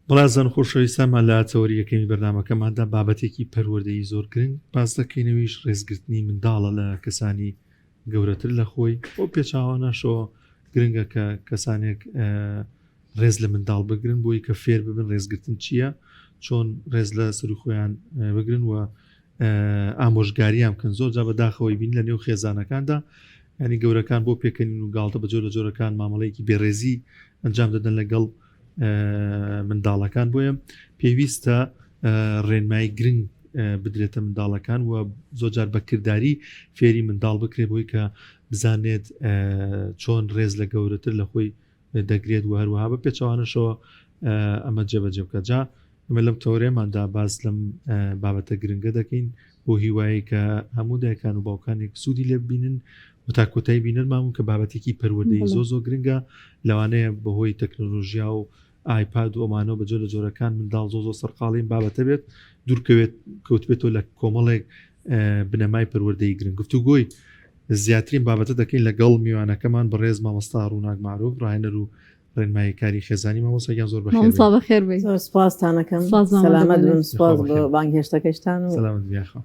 بەڵازان خۆشەویستانمان لە چاوەریەکەمی بەرنامەکەماندا بابەتێکی پەروەردەیی زۆر گرنگ باس دەکەینەوەیش ڕێزگرتنی منداڵە لە کەسانی گەورەتر لە خۆی بۆ پێچاوانەشەوە گرنگە کە کەسانێک ڕێز لە منداڵ بگرن بۆی کە فێر ببن ڕێزگرتن چییە، چۆن ڕێز لە سەری خۆیان بگرن و ئامۆژگاریان بکەن. زۆر جا بەداخەوەی بین لە نێو خێزانەکاندا ینی گەورەکان بۆ پێکەنین و گاڵتە بە جۆرە جۆرەکان مامەڵەیەکی بێڕێزی ئەنجام دەدەن لەگەڵ منداڵەکان. بۆیە پێویستە ڕێنمایی گرنگ بدرێتە منداڵەکان و زۆرجار بەکردداری فێری منداڵ بکرێت بۆی کە بزانێت چۆن ڕێز لە گەورەتر لە خۆی دەگرێت و هەروەها بە پێچوانشەوە ئەمە جێبەجێ بکە. جا ئەمە لەم تەورێماندا باس لەم بابەتە گرنگە دەکەین بۆ هیوایی کە هەموو دایکان و باوکانێک سوودی لێ ببینن و تا کۆتایی بینن مامون کە بابەتێکی پەروەردەیی زۆ گرنگە لەوانەیە بەهۆی تەکنۆلۆژیا و ئایپاد و ئەمانەوە بە جۆرە جۆرەکان منداڵ زۆ سەرقاڵین بابەتە بێت دوورکەوێت کەوتبێتەوە لە کۆمەڵێک بنەمای پەروەردەیی گرنگ. گفتوگۆی زیاترین بابەتە دەکەین لەگەڵ میوانەکەمان بەڕێز مامۆستا ڕووناک معروف ڕاهێنەر و ڕێنمایی کاری خێزانی. مامۆستاگیان زۆر بەخێر سپاستانەکەم سلامت بن سپاس بۆ بانگهێشتەکەشتان و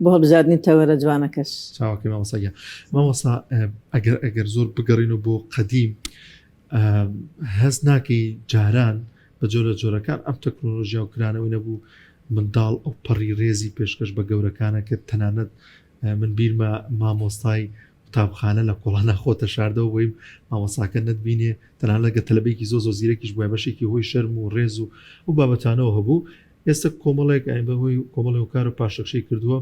بۆ بژاردننی تەوەرە جوانەکەش چاوەکەی مامۆستاگیان. مامۆستا ئەگەر زۆر بگەڕین و بۆ قەدیم هەست ناکەی جاران بە جۆرە جۆرەکان ئەم تەکنۆلۆژیا و کرانەوەی نەبوو منداڵ ئەو پەڕی ڕێزی پێشکەش بە گەورەکانە کرد. تەنانەت من بیرمە مامۆستای قوتابخانە لە کۆڵانە خۆتە شاردەوە بۆیم مامۆستاکە نەتبینێ تەنانەت لەگە تەلەبێکی زۆ زیرەکیش بووە بەشێکی هۆی شەرم و ڕێز و بابەتانەوە هەبوو. ئێستا کۆمەڵێک بەهۆی کۆمەڵی و کار و پاشەکشەی کردووە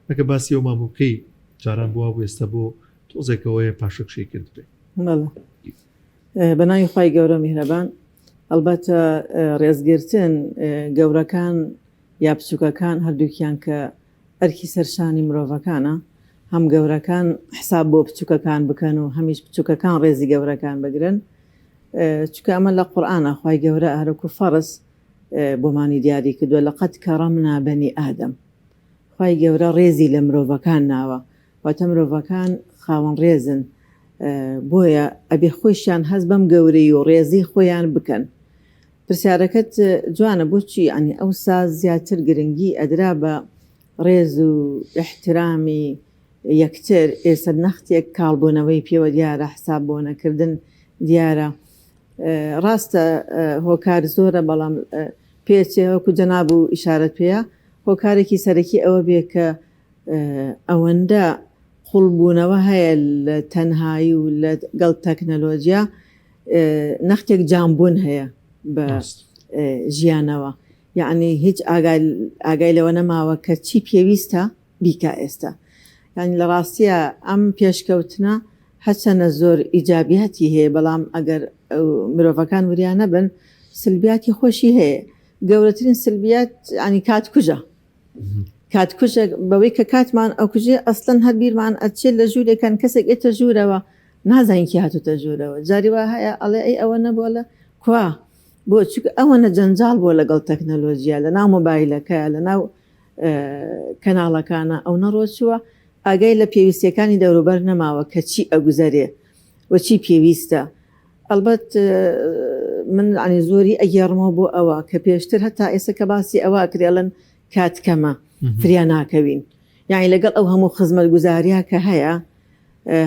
ئەگە باسی ئەو مامۆکەی جاران بووە بۆ ئێستا بۆ تۆزێکەوەیە پاشەکشەی کرد بێ. بەناوی خوای گەورە میهرەبان. ئەلبەتە ڕێزگرتن گەورەکان یا بچووکەکان هەردووکیان کە ئەرکی سەرشانی مرۆڤەکانە، هەم گەورەکان حساب بۆ بچووکەکان بکەن و هەمیش بچووکەکان ڕێزی گەورەکان بگرن. چونکە ئەمە لە قورئانە خوای گەورە هەرکو فەرز بۆمانی دیاری کردووە لەقەد کەڕەمنا بەنی ئادەم. خوای گەورە ڕێزی لە مرۆڤەکان ناوە واتە مرۆڤەکان خاوەن ڕێزن، بۆیە ئەبێ خۆشیان هەست بەم گەورەی و ڕێزی خۆیان بکەن. پرسیارەکەت جوانە بۆچی ئەنی ئەو ساز زیاتر گرنگی ئەدرا بە ڕێز و احترامی یەکتر. ئێستا نەختێک کاڵبوونەوەی پێوە دیارە، حساب بۆ نەکردن دیارە. ڕاستە هۆکار زۆرە بەڵام پێچێوەکو جەناب و ئیشارەت پێەیە هۆکارێکی سەرەکی ئەوە بێ کە ئەوەندە قوڵبوونەوە هەیە لە تەنهایی و لەگەڵ تەکنەلۆژیا نەختێک جامبوون هەیە بە ژیانەوە. یعنی هیچ ئاگای لەوە نەماوە کە چی پێویستە بیکە ئێستا. ینی لە ڕاستیە ئەم پێشکەوتنە هەچەنە زۆر ئیجابیاتی هەیە بەڵام ئەگەر مرۆڤەکان وریان نەبن سلبیاتی خۆشی هەیە. گەورەترین سلبیات ئەنی کاتکوژە بەوەی کە کاتمان ئەو کوژێ ئەسڵەن هەربیرمان ئەچێت لە ژوورێکان کەسێک ئێتە ژوورەوە نازانکی هاتوتە ژوورەوە جاریوا هەیە ئەڵێ ئەی ئەوە نەبووە لە کوا بۆ چونکە ئەوە نەجەنجاڵ بۆ لەگەڵ تەکنەلۆژیا لە ناو مۆبایلەکە لە ناو کەناڵەکانە ئەو نەڕۆچووە ئاگای لە پێویستیەکانی دەوروبەر نەماوە کە چی ئەگوزارێ و چی پێویستە. ئەلبەت من ئەنی زۆری ئەگەڕمەوە بۆ ئەوە کە پێشتر هەتا ئێستا کە باسی ئەوە کرێڵن کاتکەمە فریان ناکەوین. یعنی لەگەڵ ئەو هەموو خزمەت گوزاریە کە هەیە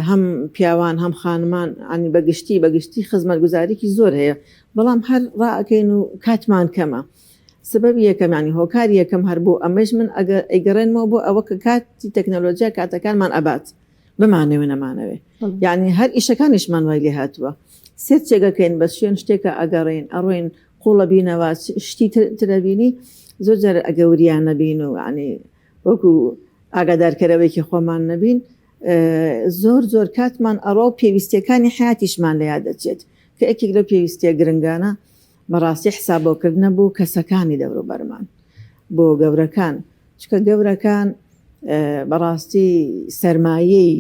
هەم پیاوان هەم خانمان ئەنی بەگشتی خزمەت گوزاریکی زۆر هەیە بەڵام هەر ڕائەکەین و کاتمان کەمە. سبەبی یەکەم ینی هۆکاری یەکەم هەر بۆ ئەمەش من ئەگەر ئەیگەڕێنمەوە بۆ ئەوە کە کاتی تەکنەلۆژیا کاتەکانمان ئەبات بمانەوە نەمانەوێ. یعنی هەر ئیشەکانیشمان وای لێ هاتووە سێت چێگەکەین بە شوێن شتێکە ئەگەڕێن ئەڕۆین قوڵە بینەوە شتی ترەبینی زۆر جار ئەگەوریان نەبین و عنی وەکو ئاگادارکەرەوەیکی خۆمان نەبین زۆر کاتمان ئەڕۆ پێویستیەکانی حیاتیشمان لە یاد دەچێت کە ئەکێک لەو پێویستیە گرنگانە بەڕاستی حسابۆکردنە بۆ کەسەکانی دەوروبەرمان بۆ گەورەکان چکە گەورەکان بەڕاستی سەرمایەی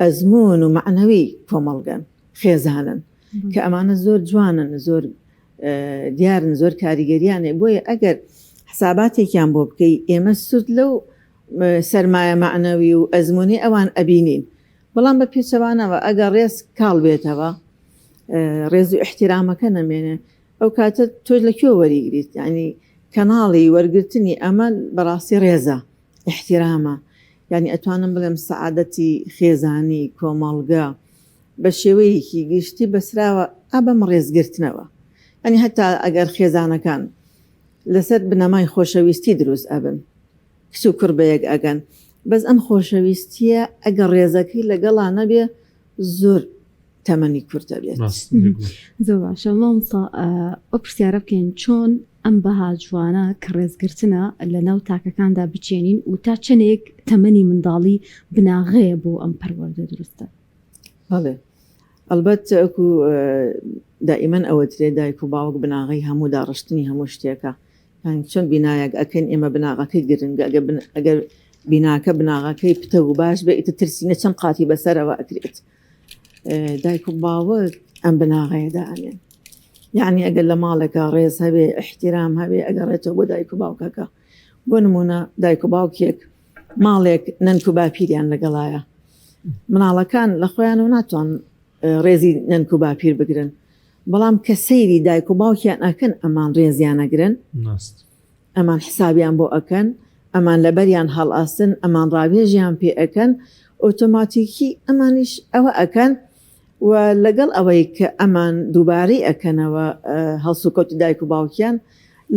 ئەزمون و معنەوی کۆمەڵگەن خێزانن کە ئەمانە زۆر جوانن زۆر دیارن زۆر کاریگەریانێ بۆیە ئەگەر حساباتێکیان بۆ بکەی ئێمە سود لەو سەرمایە معنەوی و ئەزمونی ئەوان ئەبینین بەڵام بە پێچەوانەوە ئەگەر ڕێز کاڵ بێتەوە ڕێز و احتیرامەکە نەمێنێ ئەو کاتە تۆ لەکوێ وەریگریت ینی کەناڵی وەرگرتنی ئەمە بەڕاستی ڕێزە احتیرامە ینی ئەتوانم بڵێم سەعادەتی خێزانی کۆمەڵگە بە شێوەیەکی گشتی بەسراوە ئابەم ڕێزگرتنەوە ئەنی هەتا ئەگەر خێزانەکان لەسەر بنەمای خۆشەویستی دروست ئەبن کچ و کوڕ بە یەک ئەگەن بەس ئەم خۆشەویستیە ئەگەر ڕێزەکەی لەگەڵا نەبێ زۆر تەمەنی کورتە بێت زۆر باشە مامۆستا ئەو پرسیارە بکەین چۆن ئەم بەها جوانە کە ڕێزگرتنە لە ناو تاکەکاندا بچێنین و تا چنێک تەمەنی منداڵی بناغەیە بۆ ئەم پەروەردە دروستە بەڵێ ئەلبەت ئەکو دائیمەن ئەوە درێ دایک و باوک بناغی هەموو داڕشتنی هەموو شتێکە چۆن بینایەک ئەکەن ئێمە بناغەکەی گرنگە ئەگەر بیناکە بناغەکەی پتە و باش بێ ئیتە ترسینە چەند قاتی بەسەرەوە ئەکرێت دایک و باوک ئەم بناغەیەدا ئەنێن یعنی ئەگەر لە ماڵێکە ڕێز هەبێ احتیرام هەبێ ئەگەڕێتەوە بۆ دایک و باوکەکە بۆ نمونە دایک و باوکێک ماڵێک نەنک و باپیریان لەگەڵایە مناڵەکان لە خۆیانەوە ناتوان ڕێزی نەنک و باپیر بگرن بەڵام کە سەیری دایک و باوکیان ئەکەن ئەمان ڕێزیان ئەگرن ئەمان حسابیان بۆ ئەکەن ئەمان لەبەریان هەڵئاستن ئەمان ڕاوێژیان پێ ئەکەن ئۆتۆماتیکی ئەمانیش ئەوە ئەکەن و لەگەڵ ئەوەی کە ئەمان دووبارەی ئەکەنەوە هەڵسوکەوتی دایک و باوکیان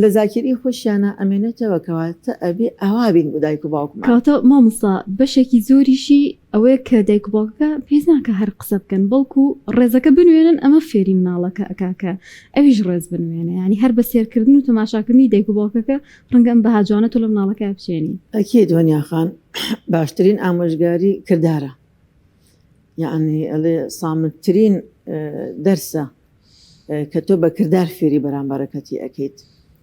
لە زاکری خۆشیانە ئەمێنێتەوە کەواتە ئەبێ ئاوابین بۆ دایک و باوکمان کاتە مامۆستا بەشێکی زۆریشی ئەوەیە کە دایک و باوکەکە پێز ناکە هەر قسە بکەن بەڵکو ڕێزەکە بنوێنن ئەمە فێری مناڵەکە ئەکاکە ئەویش ڕێز بنوێنە ینی هەر بە سێرکردن و تەماشاکردنی دایک و باوکەکە ڕەنگە ئەم بەهاجوانە تۆ لە مناڵەکە بچێنی ئەکێ دنیاخان باشترین ئامۆژگاری کردارە یعنی ئەڵێ سامتترین دەرسە کە تۆ بە کردار فێری بەرامبارەکەتی ئەەکەیت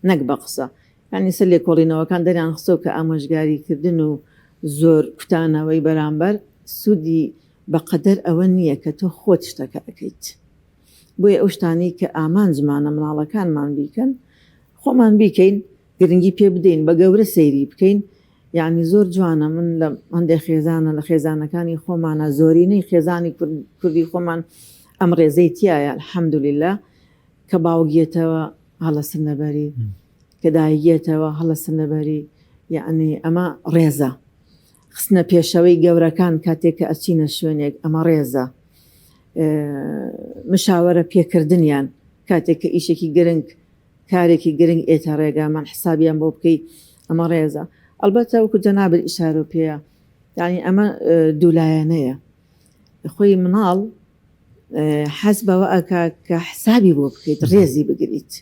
نەک بە قسە ینی سەر لێکۆڵینەوەکان دەریان خستەوە کە ئامۆژگاریکردن و زۆر کوتانەوەی بەرامبەر سوودی بەقەدەر ئەوە نییە کە تۆ خۆت شتەکە ئەەکەیت بۆیە ئەو شتانی کە ئامانجمانە مناڵەکانمان بیکەن خۆمان بیکەین گرنگی پێ بدەین بە گەورە سەیری بکەین یعنی زۆر جوانە من لە هەندێک خێزانە لە خێزانەکانی خۆمانە زۆرینەی خێزانی کوردی خۆمان ئەم ڕێزەی تایە الحەمدولله کە باوگێتەوە هەڵە سنەبەری کە دایگێتەوە هەڵە سنەبەری یعنی ئەمە ڕێزە خستنە پێشەوەی گەورەکان کاتێک کە ئەچینە شوێنێک ئەمە ڕێزە مشاوەرە پێکردنیان کاتێک کە ئیشێکی گرنگ کارێکی گرنگ ئێتە ڕێگامان حسابیان بۆ بکەیت ئەمە ڕێزە ئەلبەتە وەکو جەنابەت ئیشارە پێەیە یعنی ئەمە دوولایەنەیە خۆی مناڵ حەز بەوە ئەکا کە حسابی بۆ بکەیت ڕێزی بگریت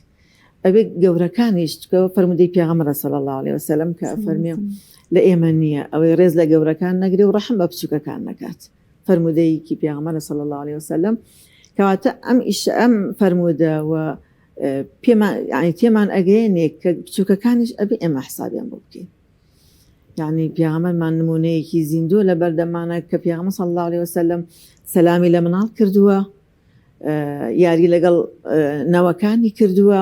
ئەبێ گەورەکانیش فەرمودەی پێغەمبەر صلی الله علیه وسلم کە فەرمیێ لە ئێمە نییە ئەوەی ڕێز لە گەورەکان نەگرێ و ڕەحم بە بچووکەکان نەکات فەرمودەیەکی پێغەمبەر صلی الله علیه وسلم کەواتە ئەم فەرمودە و تێمان ئەگەیەنێ کە بچووکەکانیش ئەبێ ئێمە حسابیان بۆ بکەین یعنی پێغەمبەرمان نمونەیەکی زیندوو لە بەردەمانە کە پێغەمبەر صلی الله علیه وسلم سەلامی لە مناڵ کردووە یاری لەگەڵ نەوەکانی کردووە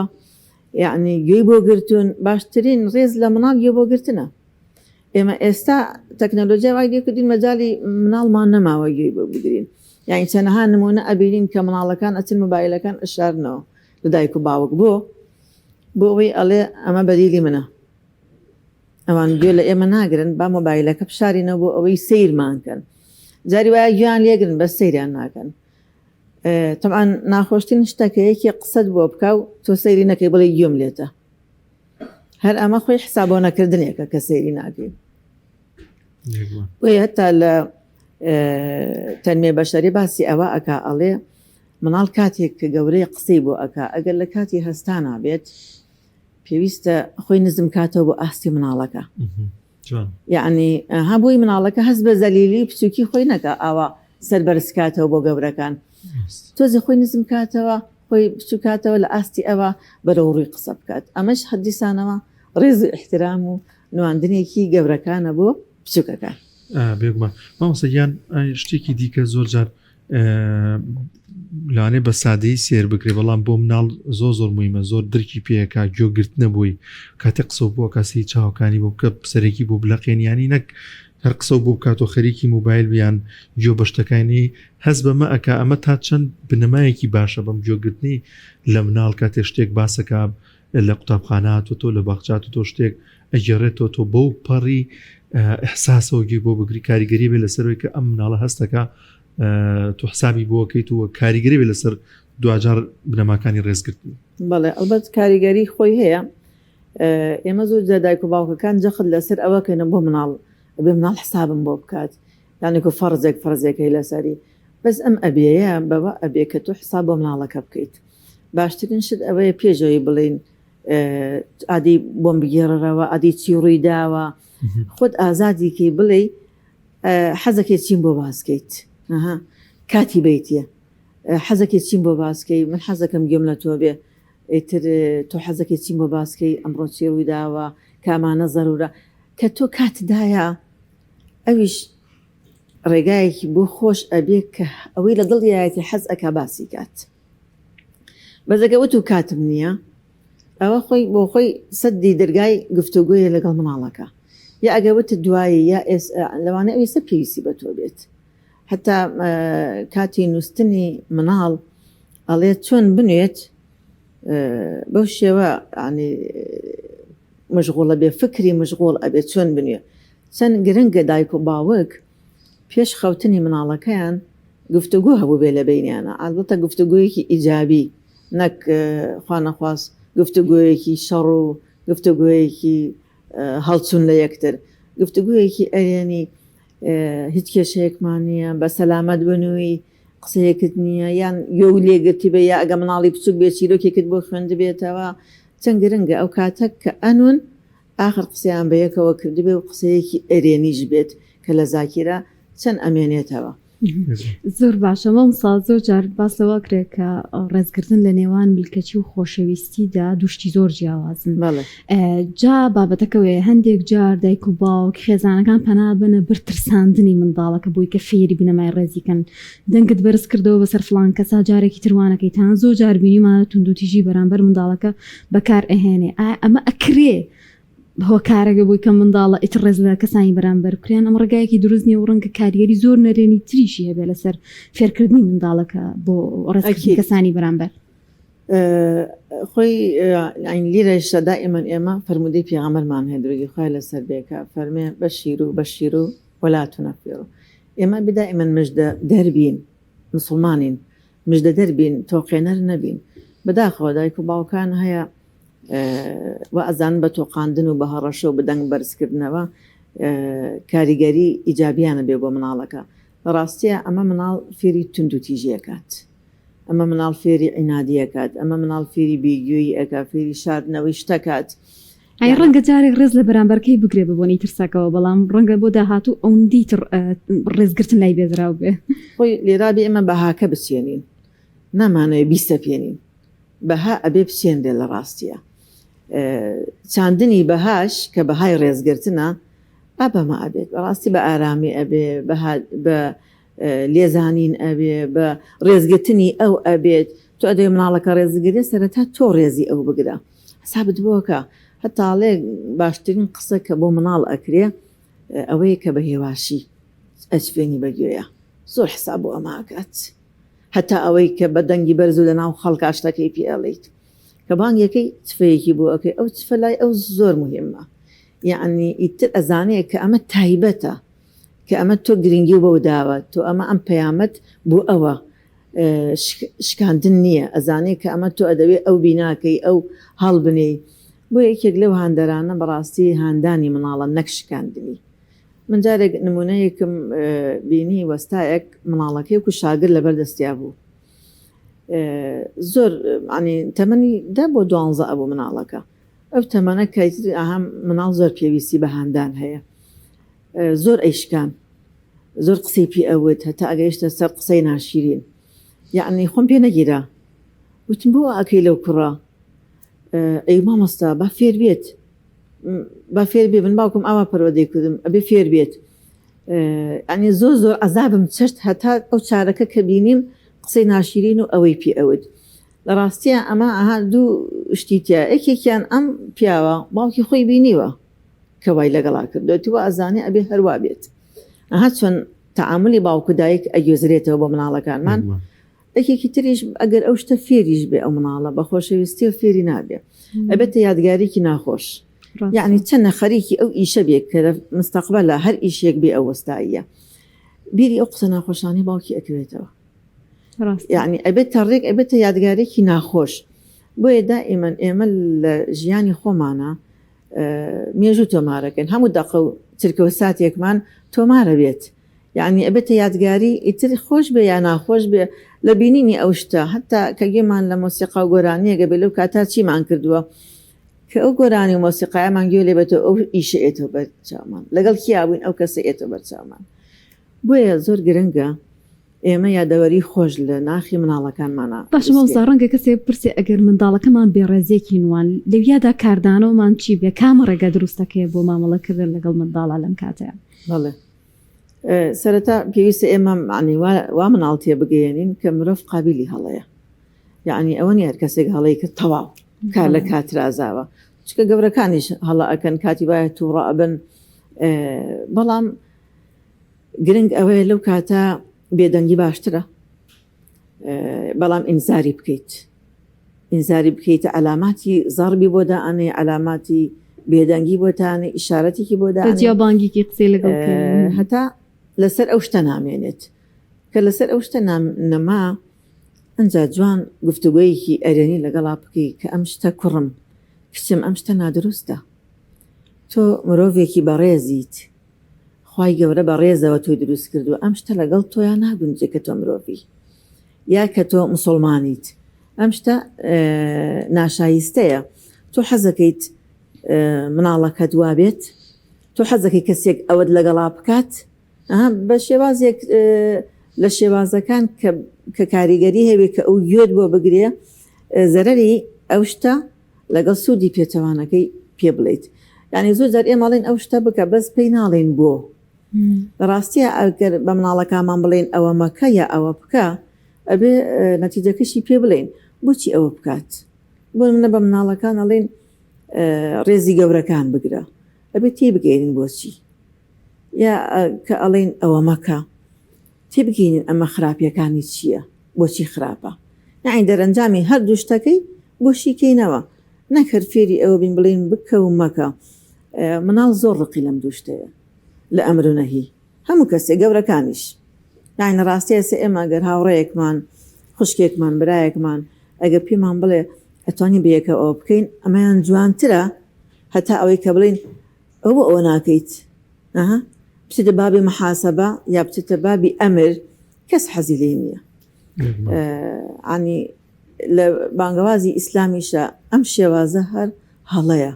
یعنی گوێی بۆ گرتوون باشترین ڕێز لە مناڵ گوێ بۆ گرتنە ئێمە ئێستا تەکنۆلۆژیا وای لێکردین مەجاڵی مناڵمان نەماوە گوێی بۆ بگرین یعنی چەندەها نمونە ئەبینین کە مناڵەکان ئەچن مۆبایلەکان ئەشارنەوە لە دایک و باوک بۆ ئەوەی ئەڵێ ئەمە بەدیلی منە ئەوان گوێ لە ئێمە ناگرن با مۆبایلەکە بشارینەوە بۆ ئەوەی سیرمانکەن جاری وایە گویان لێگرن بە سەیریان ناکەن طبعا ناخۆشترین شتەکە یەکی قسەت بۆ بکە و تۆ سەیری نەکەی بڵێ گوێم لێتە هەر ئەمە خۆی حسابۆ نەکردنێکە کە سەیری ناکەین وی هەتا لە تەنمێ بەشەری باسی ئەوە ئەکا ئەڵێ مناڵ کاتێک کە گەورەی قسەی بۆ ئەکا ئەگەر لە کاتی هەستانە بێت پێویستە خۆی نزم کاتەوە بۆ ئاستی مناڵەکە یعنی هەبووی مناڵەکە هەست بە زەلیلی بچووکی خۆی نەکە ئاوا سەربەرز کاتەوە بۆ گەورەکان تۆزی خۆی نزم کاتەوە خۆی بچوو کاتەوە لە ئاستی ئەوە بەرەو ڕووی قسە بکات ئەمەش حەدیسانەوە ڕێز احترام و نواندنێکی گەورەکانە بۆ بچووکەکان بێگومان مامۆستایان شتێکی دیکە زۆر جار لانێ بە سادەی سێر بکرێ بەڵام بۆ مناڵ زۆر مویمە زۆر درکی پێیەکە گوێگرتنە بووی کاتێ قسە بۆ کەسی چاوەکانی بۆ بکە سەرێکی بۆ بلەقێنیانی نەک هەر قسە بۆ بکات و خەریکی موبایل بیان جۆ بەشتەکانی هەست بەمە ئەکا ئەمە تا چەند بنەمایەکی باشە بەم جۆگرتنی لە مناڵ کاتێ شتێک باسەکە لە قوتابخانات و تۆ لە باخچات و تۆ شتێک ئەگەڕێتەوە تۆ بەو پەڕی ئەحساسەوەگی بۆ بگری کاریگەری بێ لەسەرەوەی کە ئەم مناڵە هەستەکە تو حسابی بۆکەیت و کاریگەری بێ لەسەر دوجار بنەماکانی ڕێزگرتن. بەڵێ ئەلبەت کاریگەری خۆی هەیە. ئێمە زۆر دایک و باوکەکان جەخت لەسەر ئەوەکەنە بۆ مناڵ بێ مناڵ حسابم بۆ بکات یانێکو فەرزێکەی لەسەری بەس ئەم ئەبێیە بەوە ئەبێ کە تۆ حساب بۆ مناڵەکە بکەیت. باشترین شت ئەوەیە پێشەوەی بڵین ئادی بۆم بگێڕەوە ئادی چی ڕووی داوە خۆت ئازادیکەی بڵێ حەزەکێ چیم بۆ باسکەیت کاتی بیتە حەزەکێ چیم بۆ باسکەی من حەزەکەم گوێم لە تۆ بێ ئیتر تۆ حەزەکێ چیم بۆ باسکەی ئەمڕۆ چی ڕووی داوە کامانە زەرورە کە تۆ کاتدایە ئەویش ڕێگایەکی بۆ خۆش ئەبێ کە ئەوەی لە دڵیایەتی حەز ئەکا باسی کات بەزەکە وت و کاتم نییە ئەوە خۆی بۆ خۆی سەدی دەرگای گفتوگوۆیە لەگەڵ مناڵەکە یا ئەگەوتە دوایی یا لەوانە ئەوی سە پێویستی بە تۆ بێت حتا کاتی نووسنی مناڵ ئەڵێ چۆن بنوێت بەو شێوە ینی مشغوڵە بێ فکری مشغوڵ ئەبێت چۆن بنوێ چەند گرنگە دایک و باوک پێش خەوتنی مناڵەکەیان گفتوگو هەبوو بێ لە بینیانە ئالبەتە گفتوگویەکی ئیجابی نەک خوانەخواست گفتوگویەکی شەڕ و گفتوگویەکی هەڵچوون لە یەکتر گفتوگویەکی ئەرێنی هیچ کێشەیەکمان نییە بە سەلامەت بنووی قسەیەکت نییە یان یۆ لێگرتی بە یا ئەگە مناڵی بچوک بێت چیرۆکێکت بۆ خوێند بێتەوە چەند گرنگە ئەو کاتەک کە ئەنون ئاخر قسەیان بە یەکەوە کردبێ و قسەیەکی ئەرێنیش بێت کە لە زاکیرە چەند ئەمێنێتەوە. زۆر باشە مەمسا زۆر جار باسەوە کرێت کە ڕێزگرتن لە نێوان ملکەچی و خۆشەویستیدا دوشتی زۆر جیاوازن جا بابەتەکەوێ هەندێک جار دایک و باوک خێزانەکان پەنا بنە برترساندنی منداڵەکە بۆی کە فێری بنەمای ڕێزیکەن دەنگت بەرز کردەوە بەسەر فلان کەسا جارێکی تروانەکەی تان زۆر جار بینیمانە توندوتیژی بەرامبەر منداڵەکە بەکار ئەهێنێ ئەمە ئەکرێ هۆکارەکە بووی کە منداڵە ئیت ڕێز لە کەسانی بەرامبەر بکرێن ئەم ڕێگایەکی دروست نیە و ڕەنگە کاریگەری زۆر نەرێنی تریشی هەبێ لەسەر فێرکردنی منداڵەکە بۆ ڕێزکردنی کەسانی بەرامبەر خۆی لیرەشە دائیمەن ئێمە فەرمودەی پێغەمبەرمان هەیە درۆگی خوای لەسەر بێکە فەرمێ بەشیر و وەلا تونەفیروا ئێمە بدائیمەن مژدە دەربین مسلمانین مژدە دەربین تۆقێنەر نەبین بەداخەوە دایک و باوکان هەیە و ئەزان بە تۆقااندن و بە هەڕەشە و بدەنگ بەرزکردنەوە کاریگەری ئیجابیانە بێ بۆ مناڵەکە ڕاستیە ئەمە مناڵ فێری توندوتیژیەکات ئەمە مناڵ فێری عینادیەکات ئەمە مناڵ فێری بێگوێی ئەکا فێری شاردنەوەی شتەکات ئەی ڕەنگە جارێک ڕێز لە بەرامبەرکەی بگرێ ببوونی ترساکەەوە بەڵام ڕەنگە بۆ داهاتوو ئەوەندی ڕێزگرتن لای بێزراو بێ خۆی لێرابێ ئێمە بەهاکە بچێنین نامانەوەی بیستە پێێنین بەها ئەبێ بچێندێ لە ڕاستیە چاندنی بەهاش کە بەهای ڕێزگرتنە ئەبەمە ئەبێت بەڕاستی بە ئارامی ئەبێ بە لێزانین ئەبێ بە ڕێزگرتنی ئەو ئەبێت تۆ ئەدەی مناڵەکە ڕێزگرێ سەرەتا تۆ ڕێزی ئەو بگرە حسابت بۆکە هەتاڵێ باشترین قسە کە بۆ مناڵ ئەکرێ ئەوەیە کە بە هێواشی ئەچفێنی بەگوێیە زۆر حساب بۆ ئەماکات هەتا ئەوەی کە بە دەنگی بەرزوو لە ناو خەڵک شتەکەی پێڵیت کە بانگەکەی چفەیەکی بۆ ئەوکەی ئەو چفە لای ئەو زۆر مهمە یعنی ئیتر ئەزانەیە کە ئەمە تایبەتە کە ئەمە تۆ گرنگی و بەو داوە تۆ ئەمە ئەم پەیامەت بۆ ئەوە شکاندن نییە ئەزانەیە کە ئەمە تۆ ئەدەوێ ئەو بیناکەی ئەو هەڵ بنێ بۆ یەکێک لەو هاندەرانە بەڕاستی هاندانی مناڵە نەک شکاندنی من جارێک نمونەیەکم بینی وەستایەک مناڵەکەی و شاگرد لەبەر دەستیا بوو زۆر ینی تەمەنی دا بۆ 12 ئەبوو مناڵەکە ئەو تەمەنە کەیتر ئاهەم مناڵ زۆر پێویستی بە هاندان هەیە زۆر ئەیشکان زۆر قسەی پێ ئەوت هەتا ئەگەیشتە سەر قسەی ناشیرین یعنی خۆم پێ نەگیرا وتم بۆ ئەکەی لەو کوڕە ئەی مامۆستا با فێر بێت با فێر بێ من باوکم ئاوا پەروەردەی کردم ئەبێ فێر بێت ئەنی زۆر عەزابم چەشت هەتا ئەو چارەکە کە بینیم قسەی ناشیرین و ئەوەی پێ ئەوت لە ڕاستیە ئەمە ئەها دوو شتیتە یەکێکیان ئەم پیاوە باوکی خۆی بینیوە کەوای لەگەڵا کردو تو ئازانێ ئەبێ هەروە بێت ئەها چۆن تعاملی باوکو دایک ئەگوێزرێتەوە بۆ مناڵەکانمان یەکێکی تریش ئەگەر ئەو شتە فێریش بێ ئەو مناڵە بە خۆشەویستی و فێری نابێ ئەبێتە یادگارێکی ناخۆش یعنی چەندە خەریکی ئەو ئیشە بێت کە لە مستەقبەلە هەر ئیشێک بێ ئەو وەستاییە بیری ئەو قسە ناخۆشانی باوکی ئەکوێتەوە یعنی ئەبێت تەڕێک ئەبێتە یادگارێکی ناخۆش بۆیە دائیمەن ئێمە لە ژیانی خۆمانە مێژوو تۆمارەکەن هەموو دەقە و چرکەوە ساتێکمان تۆمارە بێت یعنی ئەبێتە یادگاری ئیتر خۆش بێ یا ناخۆش بێ لە بینینی ئەو شتە حتا کە گێمان لە مۆسیقا و گۆرانیەگە بێ لەو کاتا چیمان کردووە کە ئەو گۆرانی و مۆسیقایەمان گوێ لێ بێتەوە ئەو ئیشە ئێتەوە بەرچاومان لەگەڵ کیابووین ئەو کەسە ئێتەوە بەرچاومان بۆیە زۆر گرنگە ئێمە یادەوەری خۆش لە ناخی مناڵەکانمانە باشە مەوزا ڕەنگە کەسێ پرسێ ئەگەر منداڵەکەمان بێڕێزێکی نوان لەویادا کاردانەوەمان چی بێ کام ڕێگە دروستەکەی بۆ مامەڵەکردن لەگەڵ منداڵە لەم کاتەیە بەڵێ سەرەتا پێویستە ئێمە معنی وا مناڵتیە بگەێنین کە مرۆڤ قابلی هەڵەیە یعنی ئەوە هەر کەسێک هەڵەی کرد تەواو کار لە کاترازاوە چکە گەورەکانیش هەڵە ئەکەن کاتی باە تووڕە ئەبن بەڵام گرنگ ئەوەیە لەو کاتە بێدەنگی باشترە بەڵام ئینزاری بکەیت ئینزاری بکەیتە علاماتی زەڕبی بۆ دائانێ علاماتی بێدەنگی بۆتانێ ئیشارەتێکی بۆ جیابانگیکی قسەی لەگەڵ هەتا لەسەر ئەو شتە نامێنێت کە لەسەر ئەو شتە نەما ئەنجا جوان گفتوگویەکی ئەرێنی لەگەڵا بکەی کە ئەم شتە کوڕم کچم ئەم شتە نادروستە تۆ مرۆڤێکی بەڕێزیت خی گەورە بە ڕێزەوە تۆی دروست کردو ئەم شتە لەگەڵ تۆیان ناگونجێ کە تۆ مرۆڤی یا کە تۆ مسلمانیت ئەم شتە ناشایستەیە تۆ حەزەکەیت مناڵەکە دوا بێت تۆ حەزەکەی کەسێک ئەوەت لەگەڵا بکات بە شێوازێک لە شێوازەکان کە کاریگەری هەبێ کە ئەو گوێت بۆ بگرێ زەرەری ئەو شتە لەگەڵ سوودی پێچەوانەکەی پێ بڵیت یعنی زۆر جار ئێمەڵێن ئەو شتە بکە بەس پێی ناڵێن بۆ ڕاستیە ئەگەر بە مناڵەکانمان بڵێن ئەوە مەکە یا ئەوە بکە ئەبێ نەتیجەکەشی پێ بڵێن بۆچی ئەوە بکات بۆ منە بە مناڵەکان ئەڵێن ڕێزی گەورەکان بگرە ئەبێ تێ بگەێنین بۆچی یا کە ئەڵێن ئەوە مەکە تێ بگەینن ئەمە خراپیەکانی چییە بۆچی خراپە نعین دەرەنجامی هەردوو شتەکەی بۆشی کەینەوە نەکرد فێری ئەوە بین بڵێن بکە و مەکە مناڵ زۆر ڕقی لەم دووشتەیە لە ئەمر و نەهی هەموو کەسێک گەورەکانیش یعنی ڕاستیە سێ ئێمە گەر هاوڕەیەکمان خوشکێکمان برایەکمان ئەگەر پێمان بڵێ ئەتوانی بەیەکە ئەوە بکەین ئەمەیان جوانترە هەتا ئەوەی کە بڵێن ئەوە ناکەیت بچێتە بابی محاسبە یا بچێتە بابی ئەمر کەس حەزی لێ نییە عنی لە بانگەوازی ئیسلامیشە ئەم شێوازە هەر هەڵەیە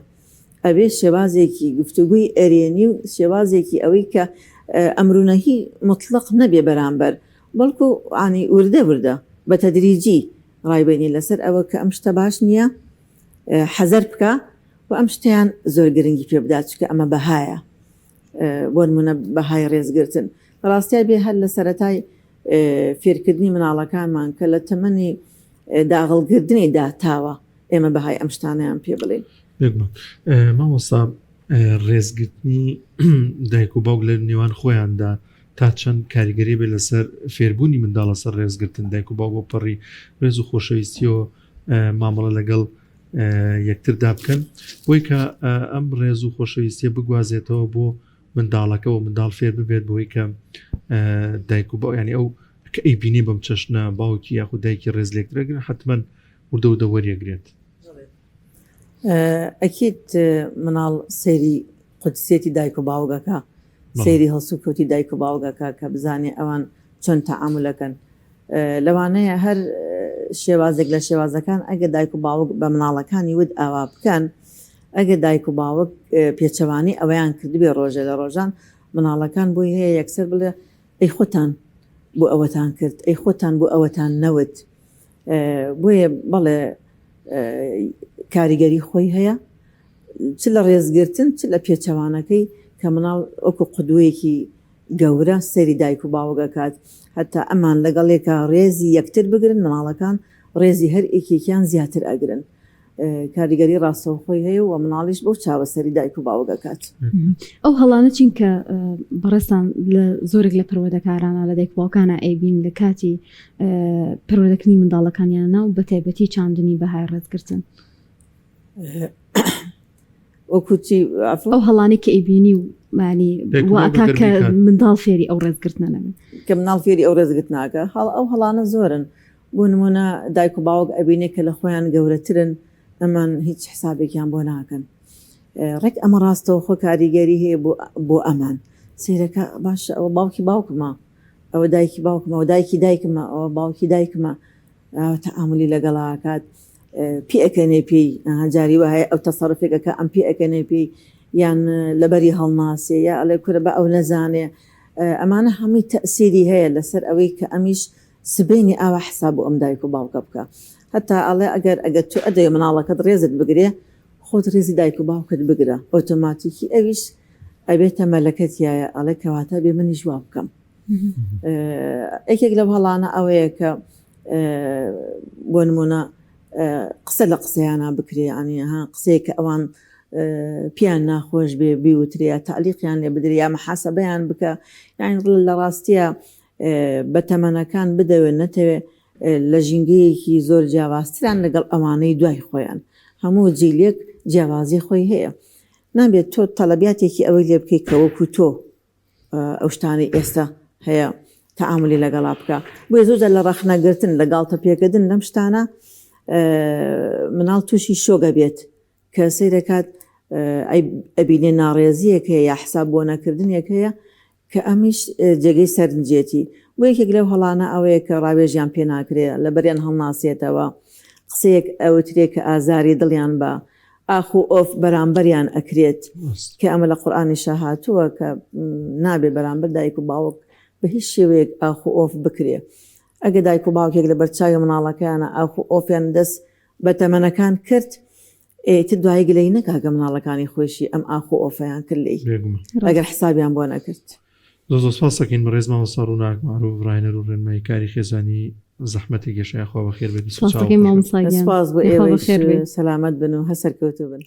ئەبێ شێوازێکی گفتوگوی ئەرێنی و شێوازێکی ئەوەی کە ئەمرونەهی مطلق نەبێ بەرامبەر بەڵکو عنی وردە بە تەدریجی ڕایبێنی لەسەر ئەوە کە ئەم شتە باش نییە حەزەر بکە و ئەم شتیان زۆر گرنگی پێ بدات چکە ئەمە بەهایە بۆ نمونە بەهای ڕێزگرتن ڕاستیا بێ هەر لە سەرەتای فێرکردنی مناڵەکانمان کە لە تەمەنی داغڵگردنی داتاوە ئێمە بەهای ئەم شتانیان پێ بڵێن مامۆستا ڕێزگرتنی دایک و باوک لە نێوان خۆیاندا تا چەند کاریگەری بێ لەسەر فێربوونی منداڵە سەر ڕێزگرتن دایک و باوک بۆ پەڕی ڕێز و خۆشەویستی و مامەڵە لەگەڵ یەکتردا بکەن بۆی کە ئەم ڕێز و خۆشەویستیە بگوازێتەوە بۆ منداڵەکە و منداڵ فێر ببێت بۆی کە دایک و باوک ینی ئەو کە ئەی بینی بەم چەشنە باوکی یاخود دایکی ڕێز لێکترەگرن حتمما وردە و دەوەریەگرێت ئەکیت مناڵ سەیری قودسێتی دایک و باوگەکە سەیری هەڵسوکەوتی دایک و باوگەکە کە بزانێ ئەوان چۆن تەعاملەکەن لەوانەیە هەر شێوازێک لە شێوازەکان ئەگە دایک و باوک بە مناڵەکانی ود ئاوا بکەن ئەگە دایک و باوک پێچەوانی ئەوەیان کردبێ ڕۆژە لە ڕۆژان مناڵەکان بۆی هەیە یەکسەر بڵێ ئەی خۆتان بۆ ئەوەتان کرد ئەی خۆتان بۆ ئەوەتان نەوت بۆیە بەڵێ کاریگەری خۆی هەیە چ لە ڕێزگرتن چ لە پێچەوانەکەی کە مناڵ ئۆکو قودوەیەکی گەورە سەری دایک و باوگەکات هەتا ئەمان لەگەڵێکە ڕێزی یەکتر بگرن مناڵەکان ڕێزی هەر ئێکێکیان زیاتر ئەگرن کاریگەری ڕاستەوخۆی هەیە و مناڵیش بەو چاوەسەری دایک و باوگەکات. ئەو هەڵانە چین کە بەڕێستان لە زۆرێک لە پەروەردەکارانە لە دایک باوکانە ئەیبین لە کاتی پەروەردەکردنی منداڵەکانیانە و بە تایبەتی چاندنی بەهای ڕێزگرتن وەکوچی ئەو هەڵانی کە ئەیبینی و مانی واکا کە منداڵ فێری ئەو ڕێزگرتنە نەبێت کە مناڵ فێری ئەو ڕێزگرت ناکە ئەو هەڵانە زۆرن بۆ نمونە دایک و باوک ئەبینێ کە لە خۆیان گەورەترن ئەمان هیچ حسابێکیان بۆ ناکەن ڕێک ئەمە ڕاستەوە خۆ کاریگەری هەیە بۆ ئەمان سیرەکە باش ئەوە باوکی باوکمە ئەوە دایکی باوکمە و دایکی دایکمە ئەوە باوکی دایکمە تەعاملی لەگەڵاکات پێ ئەەکەنێ پێی جاری وهەیە ئەو تەسەڕفێکەکە ئەم پێ ئەەکەنێ پێی یان لەبەری هەڵناسێ یا ئەڵێ کورە بە ئەو نەزانێ ئەمانە هەمووی تەسیری هەیە لەسەر ئەوەی کە ئەمیش سبینی ئاوا حساب و ئەم دایک و باوکە بکە هەتا ئەڵێ ئەگەر تو ئەدەی مناڵەکەت ڕێزت بگرێ خۆت ڕێزی دایک و باوکت بگرە ئۆتۆماتیکی ئەویش ئەبێتە مەلەکەتیایە ئەڵێ کەواتە بێ منی ژوا بکەم یەکێک لەو هەڵانە ئەوەیە کە بۆ نمونە قسە لە قسەیانە بکرێ ئەنیها قسەیە کە ئەوان پیان ناخۆش بێ بیوتریا تعلیقیان لێ بدرێ یا مەحاسەبەیان بکە یانی لە ڕاستیە بە تەمەنەکان بدەوێت نەتەوێ لە ژینگەیەکی زۆر جیاوازتران لەگەڵ ئەوانەی دوای خۆیان هەموو جیلێک جیاوازی خۆی هەیە نابێت تۆ تەڵەبیاتێکی ئەوەی لێ بکەیت کە وەکو تۆ ئەو شتانی ئێستا هەیە تەعاملی لەگەڵا بکە بۆ زۆر لە ڕەخنەگرتن لەگاڵتە پێکردن لەم شتانە مناڵ تووشی شۆگە بێت کە سەیرەکات ئەبینێ ناڕێزیەک هەیە یا حساب بۆ نەکردنێک هەیە کە ئەمیش جێگەی سەرنجێتی بۆ یەکێک لەو هەڵانە ئەوەیە کە ڕاوێژیان پێ ناکرێ لە بەریان هەڵناسێتەوە قسەیەک ئەوترێ کە ئازاری دڵیان بە ئاخ و ئۆف بەرامبەریان ئەکرێت کە ئەمە لە قورئانی شاهاتووە کە نابێ بەرامبەر دایک و باوک بە هیچ شێوەیەک ئاخ و ئۆف بکرێ ئەگە دایک و باوکێک لە بەرچاوی مناڵەکانە ئاخ و ئۆفیان دەست بە تەمەنەکان کرد ت دوای گلەی نەکاگە مناڵەکانی خۆشی ئەم ئاخ و ئۆفیان کرد لی ئەگەر حسابیان بۆ نەکرد زۆ سپاسەکەین بەڕێزمەوە سەڕ و ناکمار و ڕاینەر و ڕێنمای کاری خێزانی زەحمەتی گەشەیە خوا بەخێر بێت سپاس بۆ ئێوە سەلامەت بن و هەسەرکەوتوو بن.